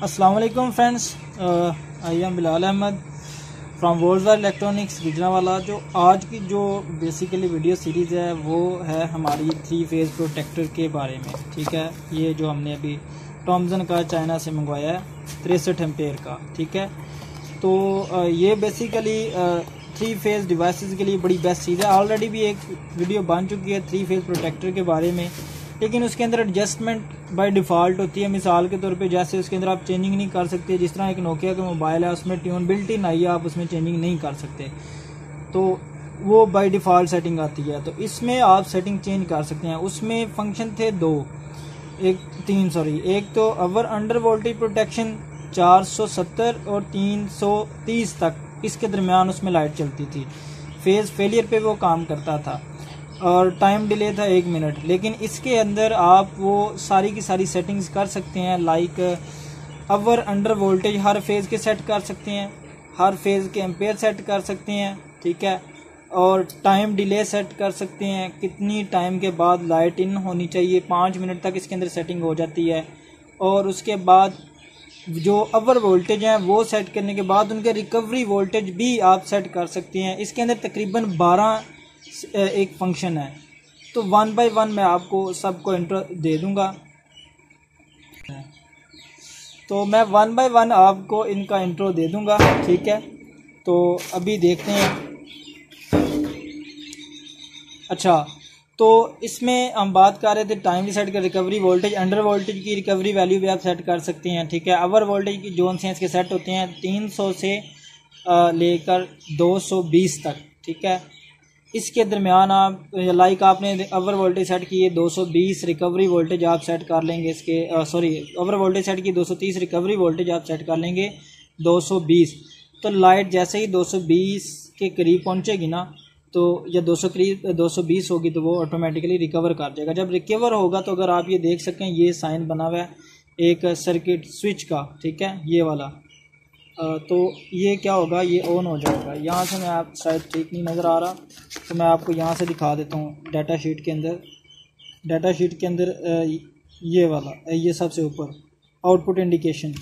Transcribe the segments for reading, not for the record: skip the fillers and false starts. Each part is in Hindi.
अस्सलाम वालेकुम friends, I am Bilal Ahmed from वोल्सवार इलेक्ट्रॉनिक्स गुजरांवाला। जो आज की जो बेसिकली वीडियो सीरीज़ है वो है हमारी 3 फेज़ प्रोटेक्टर के बारे में। ठीक है, ये जो हमने अभी टॉमसन का चाइना से मंगवाया है 63 एम्पेयर का। ठीक है, तो ये बेसिकली 3 फेज़ डिवाइसेस के लिए बड़ी बेस्ट चीज़ है। ऑलरेडी भी एक वीडियो बन चुकी है 3 फेज़ प्रोटेक्टर के बारे में, लेकिन उसके अंदर एडजस्टमेंट बाय डिफ़ॉल्ट होती है। मिसाल के तौर पे जैसे उसके अंदर आप चेंजिंग नहीं कर सकते, जिस तरह एक नोकिया का मोबाइल है उसमें ट्यून बिल्ट इन आई है, आप उसमें चेंजिंग नहीं कर सकते, तो वो बाय डिफ़ॉल्ट सेटिंग आती है। तो इसमें आप सेटिंग चेंज कर सकते हैं। उसमें फंक्शन थे एक तो अवर अंडर वोल्टेज प्रोटेक्शन 470 और 330 तक, इसके दरमियान उसमें लाइट चलती थी। फेज़ फेलियर पे वो काम करता था और टाइम डिले था 1 मिनट। लेकिन इसके अंदर आप वो सारी की सारी सेटिंग्स कर सकते हैं, like our under voltage her phase के सेट कर सकते हैं, हर फेज़ के एम्पेयर सेट कर सकते हैं। ठीक है, और टाइम डिले सेट कर सकते हैं, कितनी टाइम के बाद लाइट इन होनी चाहिए, 5 मिनट तक इसके अंदर सेटिंग हो जाती है। और उसके बाद जो अवर वोल्टेज हैं वो सेट करने के बाद उनके रिकवरी वोल्टेज भी आप सेट कर सकते हैं। इसके अंदर तकरीबन 12 एक फंक्शन है, तो 1 बाय 1 मैं आपको सबको इंट्रो दे दूंगा। तो मैं 1 बाय 1 आपको इनका इंट्रो दे दूंगा। ठीक है, तो अभी देखते हैं। अच्छा, तो इसमें हम बात कर रहे थे टाइम भी सेट कर, रिकवरी वोल्टेज, अंडर वोल्टेज की रिकवरी वैल्यू भी आप सेट कर सकते हैं। ठीक है, अवर वोल्टेज की जोन से इसके सेट होते हैं 300 से लेकर 220 तक। ठीक है, इसके दरमियान आप लाइक आपने अवर वोल्टेज सेट की है 220, रिकवरी वोल्टेज आप सेट कर लेंगे इसके अवर वोल्टेज सेट की 230, रिकवरी वोल्टेज आप सेट कर लेंगे 220। तो लाइट जैसे ही 220 के करीब पहुंचेगी ना, तो या 220 होगी तो वो ऑटोमेटिकली रिकवर कर जाएगा। जब रिकवर होगा तो अगर आप ये देख सकें, ये साइन बना हुआ है एक सर्किट स्विच का। ठीक है, ये वाला, तो ये क्या होगा, ये ऑन हो जाएगा। यहाँ से मैं आप शायद ठीक नहीं नज़र आ रहा, तो मैं आपको यहाँ से दिखा देता हूँ। डाटा शीट के अंदर ये वाला, ये सबसे ऊपर आउटपुट इंडिकेशन।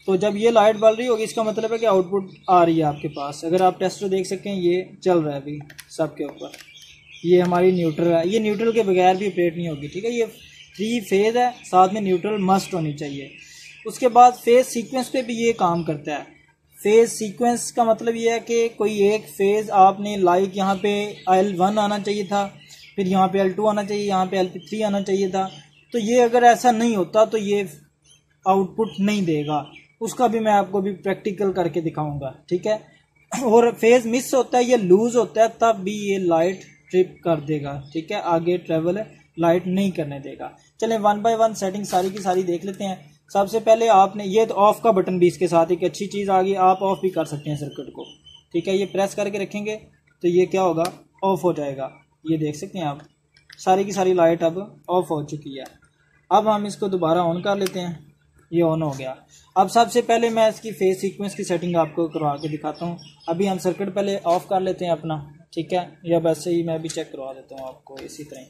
तो जब ये लाइट बल रही होगी इसका मतलब है कि आउटपुट आ रही है आपके पास। अगर आप टेस्टर देख सकें, ये चल रहा है अभी सबके ऊपर। ये हमारी न्यूट्रल है, ये न्यूट्रल के बगैर भी ऑपरेट नहीं होगी। ठीक है, ये 3 फेज़ है, साथ में न्यूट्रल मस्ट होनी चाहिए। उसके बाद फेज़ सीक्वेंस पे भी ये काम करता है। फेज़ सीक्वेंस का मतलब ये है कि कोई एक फेज़ आपने लाइक यहाँ पे L1 आना चाहिए था, फिर यहाँ पे L2 आना चाहिए, यहाँ पे L3 आना चाहिए था। तो ये अगर ऐसा नहीं होता तो ये आउटपुट नहीं देगा। उसका भी मैं आपको भी प्रैक्टिकल करके दिखाऊंगा। ठीक है, और फेज़ मिस होता है, ये लूज होता है, तब भी ये लाइट ट्रिप कर देगा। ठीक है, आगे ट्रेवल लाइट नहीं करने देगा। चलें 1 बाय 1 सेटिंग सारी की सारी देख लेते हैं। सबसे पहले आपने ये तो ऑफ का बटन भी इसके साथ एक अच्छी चीज़ आ गई, आप ऑफ भी कर सकते हैं सर्किट को। ठीक है, ये प्रेस करके रखेंगे तो ये क्या होगा, ऑफ हो जाएगा। ये देख सकते हैं आप, सारी की सारी लाइट अब ऑफ हो चुकी है। अब हम इसको दोबारा ऑन कर लेते हैं, ये ऑन हो गया। अब सबसे पहले मैं इसकी फेज सीक्वेंस की सेटिंग आपको करवा के दिखाता हूँ। अभी हम सर्किट पहले ऑफ कर लेते हैं अपना। ठीक है, या वैसे ही मैं भी चेक करवा देता हूँ आपको इसी तरह।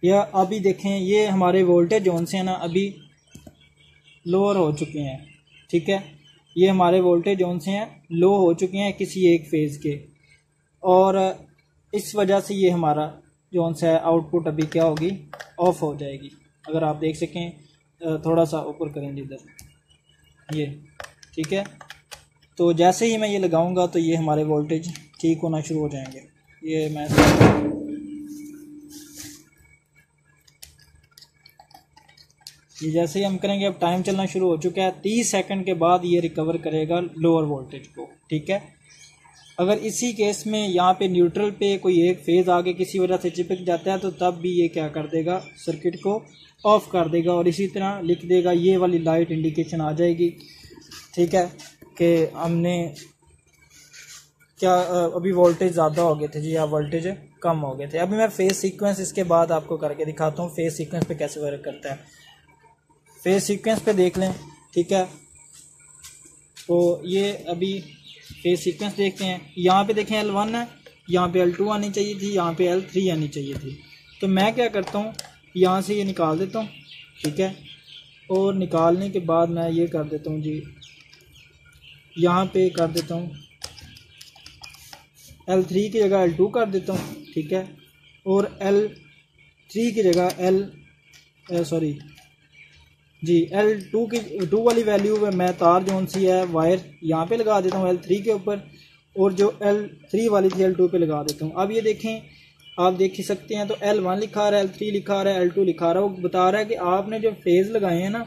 या अभी देखें, ये हमारे वोल्टेज जोन से है ना अभी लोअर हो चुके हैं। ठीक है, ये हमारे वोल्टेज जोन से हैं लो हो चुके हैं किसी एक फेज़ के, और इस वजह से ये हमारा जोन से आउटपुट अभी क्या होगी, ऑफ हो जाएगी। अगर आप देख सकें, थोड़ा सा ऊपर करेंगे इधर ये। ठीक है, तो जैसे ही मैं ये लगाऊंगा तो ये हमारे वोल्टेज ठीक होना शुरू हो जाएंगे। ये मैं ये जैसे ही हम करेंगे, अब टाइम चलना शुरू हो चुका है। 30 सेकंड के बाद ये रिकवर करेगा लोअर वोल्टेज को। ठीक है, अगर इसी केस में यहाँ पे न्यूट्रल पे कोई एक फेज़ आगे किसी वजह से चिपक जाता है तो तब भी ये क्या कर देगा, सर्किट को ऑफ कर देगा और इसी तरह लिख देगा, ये वाली लाइट इंडिकेशन आ जाएगी। ठीक है, कि हमने क्या अभी वोल्टेज ज़्यादा हो गए थे जी या वोल्टेज कम हो गए थे। अभी मैं फेज़ सीक्वेंस इसके बाद आपको करके दिखाता हूँ फेज़ सीक्वेंस पे कैसे वर्क करता है। फेज़ सीक्वेंस पे देख लें। ठीक है, तो ये अभी फेज़ सीक्वेंस देखते हैं। यहाँ पे देखें L1 है, यहाँ पे L2 आनी चाहिए थी, यहाँ पे L3 आनी चाहिए थी। तो मैं क्या करता हूँ, यहाँ से ये निकाल देता हूँ। ठीक है, और निकालने के बाद मैं ये कर देता हूँ जी, यहाँ पे कर देता हूँ L3 की जगह L2 कर देता हूँ, ठीक है। और L3 की जगह L2 की 2 वाली वैल्यू में मैं तार जोन सी है वायर यहाँ पे लगा देता हूँ L3 के ऊपर, और जो L3 वाली थी L2 पे लगा देता हूँ। अब ये देखें, आप देख ही सकते हैं, तो L1 लिखा रहा है, L3 लिखा रहा है, L2 लिखा रहा है। वो बता रहा है कि आपने जो फेज लगाए हैं ना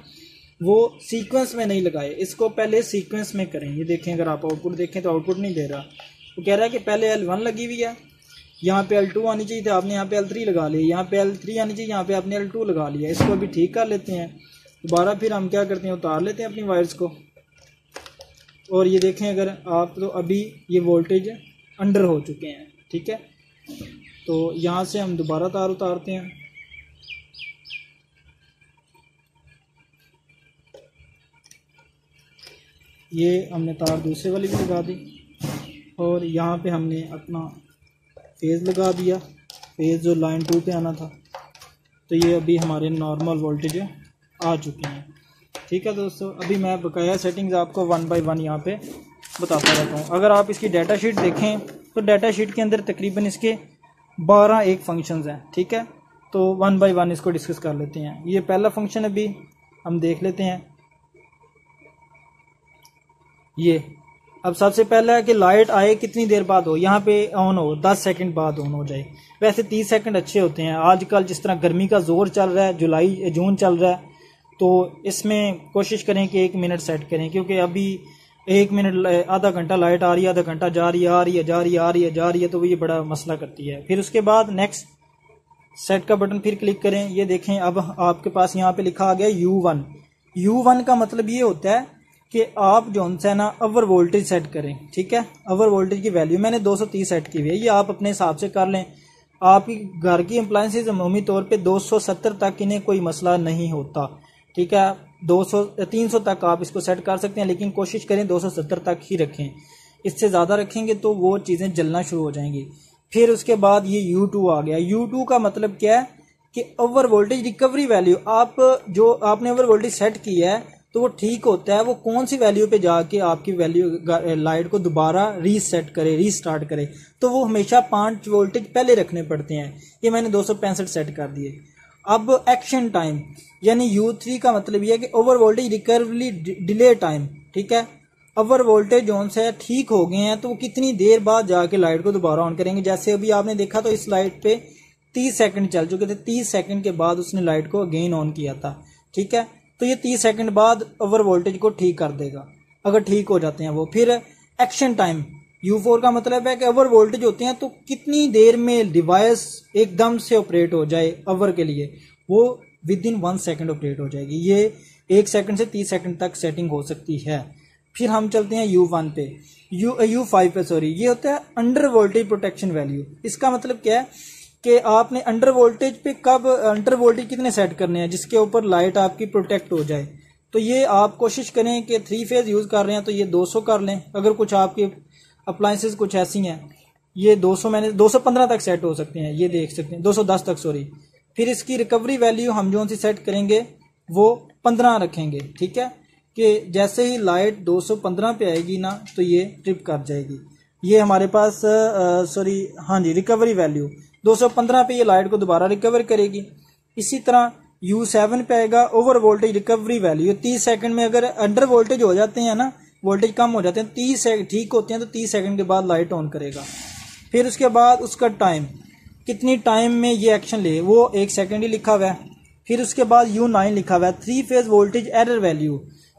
वो सीक्वेंस में नहीं लगाए, इसको पहले सीक्वेंस में करें। ये देखें, अगर आप आउटपुट देखें तो आउटपुट नहीं दे रहा। वो कह रहा है कि पहले L1 लगी हुई है, यहाँ पे L2 आनी चाहिए थी, आपने यहाँ पे L3 लगा लिया, यहाँ पे L3 आनी चाहिए, यहाँ पे आपने L2 लगा लिया। इसको अभी ठीक कर लेते हैं दोबारा, फिर हम क्या करते हैं, उतार लेते हैं अपनी वायर्स को। और ये देखें, अगर आप तो अभी ये वोल्टेज अंडर हो चुके हैं, ठीक है। तो यहाँ से हम दोबारा तार उतारते हैं, ये हमने तार दूसरे वाली भी लगा दी, और यहाँ पे हमने अपना फेज़ लगा दिया, फेज़ जो लाइन 2 पे आना था। तो ये अभी हमारे नॉर्मल वोल्टेज आ चुके हैं, ठीक है दोस्तों। अभी मैं बकाया सेटिंग्स आपको 1 बाय 1 यहाँ पे बताता रहता हूँ। अगर आप इसकी डाटा शीट देखें तो डाटा शीट के अंदर तकरीबन इसके 12 एक फंक्शंस हैं, ठीक है। तो 1 बाय 1 इसको डिस्कस कर लेते हैं। ये पहला फंक्शन अभी हम देख लेते हैं। ये अब सबसे पहला है कि लाइट आए कितनी देर बाद हो, यहाँ पे ऑन हो 10 सेकंड बाद ऑन हो जाए। वैसे 30 सेकंड अच्छे होते हैं। आजकल जिस तरह गर्मी का जोर चल रहा है, जून चल रहा है, तो इसमें कोशिश करें कि 1 मिनट सेट करें, क्योंकि अभी 1 मिनट आधा घंटा लाइट आ रही है, आधा घंटा जा रही है, आ रही है, जा रही है, आ रही है, जा रही है, तो ये बड़ा मसला करती है। फिर उसके बाद नेक्स्ट सेट का बटन फिर क्लिक करें। ये देखें, अब आपके पास यहाँ पे लिखा आ गया U1। U1 का मतलब ये होता है कि आप जो है ना ओवर वोल्टेज सेट करें, ठीक है। ओवर वोल्टेज की वैल्यू मैंने 230 सेट की हुई है, ये आप अपने हिसाब से कर लें। आपकी घर की अप्लायंसेज अमूमी तौर पे 270 तक इन्हें कोई मसला नहीं होता, ठीक है। 300 तक आप इसको सेट कर सकते हैं, लेकिन कोशिश करें 270 तक ही रखें। इससे ज़्यादा रखेंगे तो वो चीज़ें जलना शुरू हो जाएंगी। फिर उसके बाद ये U2 आ गया। U2 का मतलब क्या है कि ओवर वोल्टेज रिकवरी वैल्यू, आप जो आपने ओवर वोल्टेज सेट की है तो वो ठीक होता है, वो कौन सी वैल्यू पे जाके आपकी वैल्यू लाइट को दोबारा रीसेट करे, रीस्टार्ट करे, तो वो हमेशा 5 वोल्टेज पहले रखने पड़ते हैं। ये मैंने 265 सेट कर दिए। अब एक्शन टाइम यानी U3 का मतलब ये है कि over voltage recovery delay time, ठीक है। ओवर वोल्टेज जोन से ठीक हो गए हैं तो वो कितनी देर बाद जाके लाइट को दोबारा ऑन करेंगे। जैसे अभी आपने देखा तो इस लाइट पे 30 सेकंड चल चुके थे, 30 सेकंड के बाद उसने लाइट को अगेन ऑन किया था, ठीक है। तो ये 30 सेकंड बाद ओवर वोल्टेज को ठीक कर देगा, अगर ठीक हो जाते हैं वो। फिर एक्शन टाइम U4 का मतलब है कि ओवर वोल्टेज होते हैं तो कितनी देर में डिवाइस एकदम से ऑपरेट हो जाए ओवर के लिए, वो विद इन 1 सेकंड ऑपरेट हो जाएगी। ये 1 सेकंड से 30 सेकंड तक सेटिंग हो सकती है। फिर हम चलते हैं U1 पे, U5 पे, सॉरी। ये होता है अंडर वोल्टेज प्रोटेक्शन वैल्यू। इसका मतलब क्या है कि आपने अंडर वोल्टेज पे कब अंडर वोल्टेज कितने सेट करने हैं जिसके ऊपर लाइट आपकी प्रोटेक्ट हो जाए। तो ये आप कोशिश करें कि 3 फेज यूज कर रहे हैं तो ये 200 कर लें। अगर कुछ आपके अप्लायंसेज कुछ ऐसी हैं, ये 200 मैंने 215 तक सेट हो सकते हैं, ये देख सकते हैं 210 तक, सॉरी। फिर इसकी रिकवरी वैल्यू हम जो सी सेट करेंगे वो 15 रखेंगे, ठीक है। कि जैसे ही लाइट 215 पे आएगी ना तो ये ट्रिप कर जाएगी। ये हमारे पास सॉरी, हाँ जी, रिकवरी वैल्यू 215 पे ये लाइट को दोबारा रिकवर करेगी। इसी तरह U7 पे आएगा over voltage recovery value. 30 second में अगर अंडर वोल्टेज हो जाते हैं ना, वोल्टेज कम हो जाते हैं, 30 सेकंड ठीक होते हैं तो 30 सेकंड के बाद लाइट ऑन करेगा। फिर उसके बाद उसका टाइम, कितनी टाइम में ये एक्शन ले, वो 1 सेकंड ही लिखा हुआ है। फिर उसके बाद U9 लिखा हुआ है 3 फेज वोल्टेज एरर वैल्यू,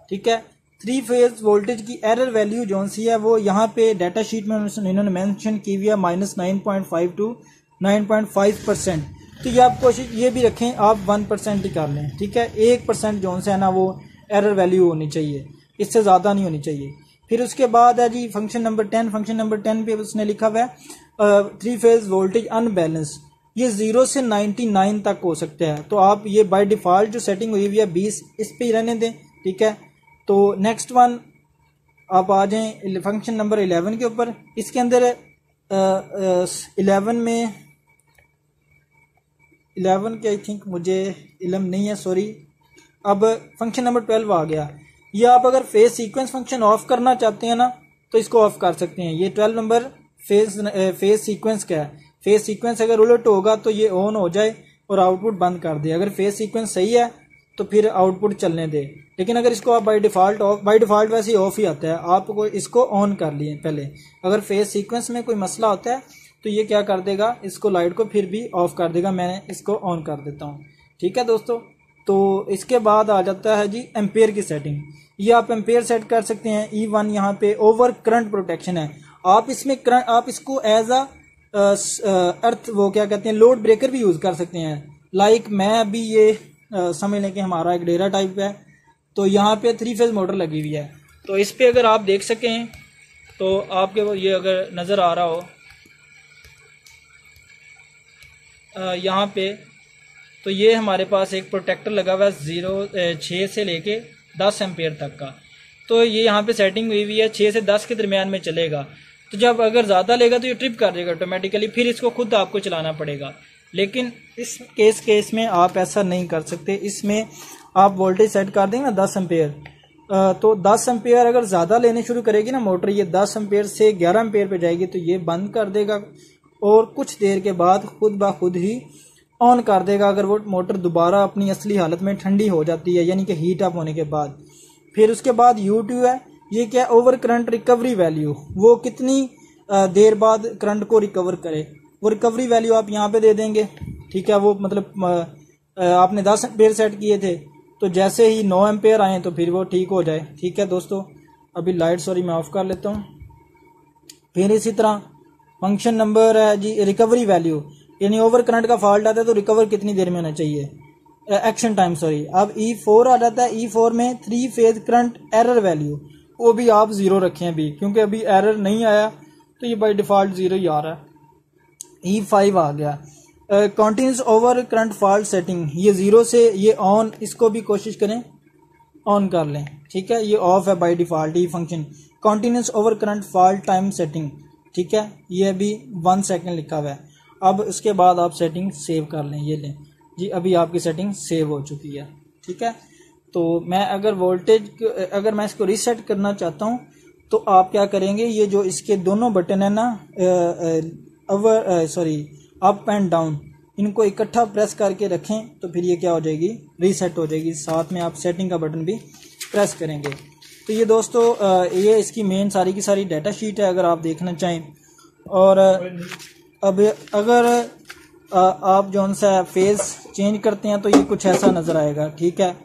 ठीक है। 3 फेज वोल्टेज की एरर वैल्यू जो सी है वो यहाँ पे डाटा शीट में इन्होंने मेंशन की हुई है -9.5 to 9.5%। तो ये आप कोशिश ये भी रखें आप 1% ही कर लें, ठीक है। 1% जो से है ना वो एरर वैल्यू होनी चाहिए, इससे ज़्यादा नहीं होनी चाहिए। फिर उसके बाद है जी फंक्शन नंबर 10। फंक्शन नंबर 10 पे उसने लिखा हुआ है 3 फेज वोल्टेज अनबैलेंस। ये 0 से 99 तक हो सकता है। तो आप ये बाय डिफॉल्ट जो सेटिंग हुई हुई है 20, इस पे ही रहने दें, ठीक है। तो नेक्स्ट वन आप आ जाएं फंक्शन नंबर 11 के ऊपर। इसके अंदर 11 के आई थिंक मुझे इल्म नहीं है, सॉरी, अब फंक्शन नंबर 12 आ गया। ये आप अगर फेज सीक्वेंस फंक्शन ऑफ करना चाहते हैं ना तो इसको ऑफ कर सकते हैं। ये 12 नंबर फेज सीक्वेंस का है। फेज सीक्वेंस अगर उलट होगा तो ये ऑन हो जाए और आउटपुट बंद कर दे। अगर फेज सीक्वेंस सही है तो फिर आउटपुट चलने दे। लेकिन अगर इसको आप बाय डिफ़ॉल्ट वैसे ही ऑफ ही आता है, आपको इसको ऑन कर लिए पहले। अगर फेज सीक्वेंस में कोई मसला होता है तो ये क्या कर देगा, इसको लाइट को फिर भी ऑफ कर देगा। मैंने इसको ऑन कर देता हूँ, ठीक है दोस्तों। तो इसके बाद आ जाता है जी एम्पेयर की सेटिंग। ये आप एम्पेयर सेट कर सकते हैं। E1 यहाँ पे ओवर करंट प्रोटेक्शन है। आप इसमें आप इसको एज अ अर्थ वो क्या कहते हैं लोड ब्रेकर भी यूज़ कर सकते हैं। लाइक मैं अभी ये समझ लें कि हमारा एक डेरा टाइप है, तो यहाँ पे 3 फेज मोटर लगी हुई है। तो इस पे अगर आप देख सकें तो आपके वो ये अगर नज़र आ रहा हो यहाँ पे, तो ये हमारे पास एक प्रोटेक्टर लगा हुआ है 6 से लेके 10 एम्पेयर तक का। तो ये यहाँ पे सेटिंग हुई हुई है 6 से 10 के दरमियान में चलेगा। तो जब अगर ज़्यादा लेगा तो ये ट्रिप कर देगा ऑटोमेटिकली, फिर इसको खुद आपको चलाना पड़ेगा। लेकिन इस केस में आप ऐसा नहीं कर सकते। इसमें आप वोल्टेज सेट कर देंगे ना 10 एम्पेयर, तो 10 एम्पेयर अगर ज़्यादा लेने शुरू करेगी ना मोटर, ये 10 एम्पेयर से 11 एम्पेयर पे जाएगी तो ये बंद कर देगा और कुछ देर के बाद खुद ब खुद ही ऑन कर देगा। अगर वो मोटर दोबारा अपनी असली हालत में ठंडी हो जाती है, यानी कि हीट अप होने के बाद। फिर उसके बाद U2 है। ये क्या, ओवर करंट रिकवरी वैल्यू, वो कितनी देर बाद करंट को रिकवर करे, वो रिकवरी वैल्यू आप यहाँ पे दे देंगे, ठीक है। वो मतलब आपने 10 एम्पेयर सेट किए थे, तो जैसे ही 9 एम्पेयर आए तो फिर वो ठीक हो जाए, ठीक है दोस्तों। अभी लाइट सॉरी मैं ऑफ कर लेता हूँ। फिर इसी तरह फंक्शन नंबर है जी रिकवरी वैल्यू, यानी ओवर करंट का फॉल्ट आता है तो रिकवर कितनी देर में होना चाहिए, एक्शन टाइम सॉरी। अब E4 आ जाता है। E4 में 3 फेज करंट एरर वैल्यू, वो भी आप 0 रखें अभी, क्योंकि अभी एरर नहीं आया तो ये बाय डिफॉल्ट 0 ही आ रहा है। E5 आ गया continuous over current fault setting, ये 0 से ये ऑन, इसको भी कोशिश करें ऑन कर लें, ठीक है। ये ऑफ है बाय डिफॉल्ट। ये function continuous over current fault time setting, ठीक है। ये अभी 1 सेकेंड लिखा हुआ है। अब उसके बाद आप सेटिंग सेव कर लें। ये लें जी, अभी आपकी सेटिंग सेव हो चुकी है, ठीक है। तो मैं अगर अगर मैं इसको रीसेट करना चाहता हूँ तो आप क्या करेंगे, ये जो इसके दोनों बटन है ना अप एंड डाउन, इनको इकट्ठा प्रेस करके रखें तो फिर ये क्या हो जाएगी, रीसेट हो जाएगी। साथ में आप सेटिंग का बटन भी प्रेस करेंगे। तो ये दोस्तों ये इसकी मेन सारी की सारी डाटा शीट है, अगर आप देखना चाहें। और अब अगर आप जो सा फेज चेंज करते हैं तो ये कुछ ऐसा नज़र आएगा, ठीक है।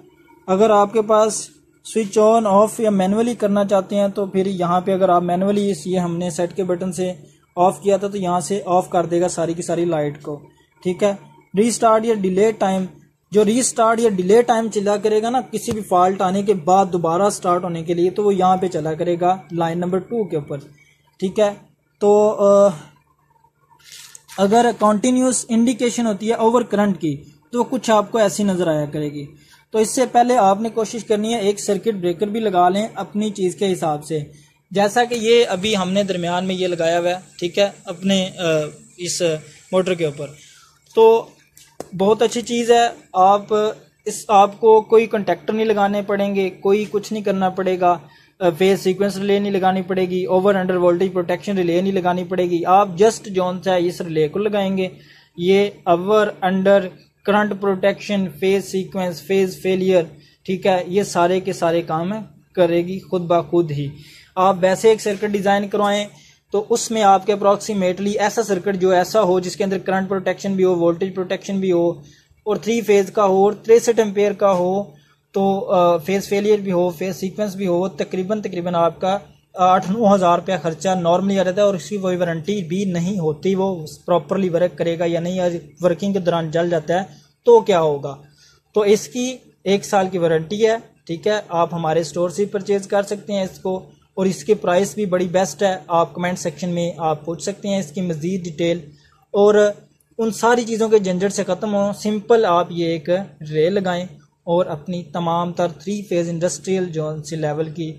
अगर आपके पास स्विच ऑन ऑफ या मैनुअली करना चाहते हैं तो फिर यहाँ पे अगर आप मैनुअली ये हमने सेट के बटन से ऑफ किया था तो यहाँ से ऑफ कर देगा सारी की सारी लाइट को, ठीक है। रीस्टार्ट या डिले टाइम, जो रीस्टार्ट या डिले टाइम चला करेगा ना किसी भी फॉल्ट आने के बाद दोबारा स्टार्ट होने के लिए, तो वो यहाँ पे चला करेगा लाइन नंबर 2 के ऊपर, ठीक है। तो अगर कॉन्टिन्यूस इंडिकेशन होती है ओवर करंट की तो कुछ आपको ऐसी नज़र आया करेगी। तो इससे पहले आपने कोशिश करनी है एक सर्किट ब्रेकर भी लगा लें अपनी चीज़ के हिसाब से, जैसा कि ये अभी हमने दरमियान में ये लगाया हुआ है, ठीक है, अपने इस मोटर के ऊपर। तो बहुत अच्छी चीज़ है। आपको कोई कंटेक्टर नहीं लगाने पड़ेंगे, कोई कुछ नहीं करना पड़ेगा, फेज सीक्वेंस रिले नहीं लगानी पड़ेगी, over under voltage protection relay नहीं लगानी पड़ेगी। आप जस्ट जोन सा इस रिले को लगाएंगे, ये over under current protection, phase sequence, phase failure, ठीक है, ये सारे के सारे काम करेगी खुद ब खुद ही। आप वैसे एक सर्किट डिज़ाइन करवाएं तो उसमें आपके अप्रॉक्सीमेटली ऐसा सर्किट जो ऐसा हो जिसके अंदर करंट प्रोटेक्शन भी हो, वोल्टेज प्रोटेक्शन भी हो, और 3 फेज का हो और 63 एम्पेयर का हो, तो फेज फेलियर भी हो, फेज सीक्वेंस भी हो, तकरीबन आपका 8-9 हज़ार रुपया खर्चा नॉर्मली आ जाता है। और इसकी कोई वारंटी भी नहीं होती, वो प्रॉपरली वर्क करेगा या नहीं, आज वर्किंग के दौरान जल जाता है तो क्या होगा। तो इसकी 1 साल की वारंटी है, ठीक है। आप हमारे स्टोर से परचेज कर सकते हैं इसको, और इसकी प्राइस भी बड़ी बेस्ट है। आप कमेंट सेक्शन में आप पूछ सकते हैं इसकी मज़ीद डिटेल, और उन सारी चीज़ों के झंझट से ख़त्म हो। सिंपल आप ये एक रिले लगाएं और अपनी तमाम तर 3 फेज इंडस्ट्रियल जो सी लेवल की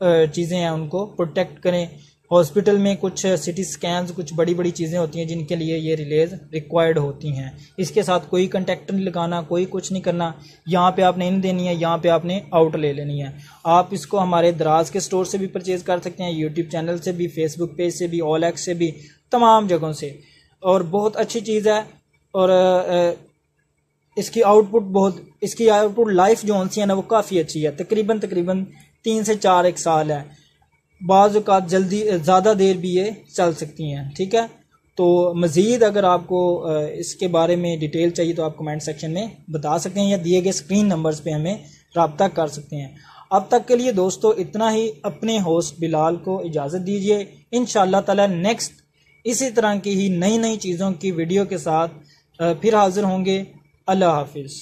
चीज़ें हैं उनको प्रोटेक्ट करें। हॉस्पिटल में कुछ सिटी स्कैन्स, कुछ बड़ी बड़ी चीज़ें होती हैं जिनके लिए ये रिलेज रिक्वायर्ड होती हैं। इसके साथ कोई कंटेक्ट नहीं लगाना, कोई कुछ नहीं करना। यहाँ पे आपने इन देनी है, यहाँ पे आपने आउट ले लेनी है। आप इसको हमारे दराज के स्टोर से भी परचेज़ कर सकते हैं, यूट्यूब चैनल से भी, फेसबुक पेज से भी, OLX से भी, तमाम जगहों से। और बहुत अच्छी चीज़ है। और इसकी आउटपुट लाइफ जो सी है ना वो काफ़ी अच्छी है। तकरीबन 3 से 4 एक साल है। बाज़ औक़ात जल्दी ज़्यादा देर भी ये चल सकती हैं। ठीक है, तो मज़ीद अगर आपको इसके बारे में डिटेल चाहिए तो आप कमेंट सेक्शन में बता सकते हैं या दिए गए स्क्रीन नंबर्स पे हमें रब्ता कर सकते हैं। अब तक के लिए दोस्तों इतना ही। अपने होस्ट बिलाल को इजाज़त दीजिए। इंशाअल्लाह ताला नेक्स्ट इसी तरह की ही नई चीज़ों की वीडियो के साथ फिर हाजिर होंगे। अल्लाह हाफिज़।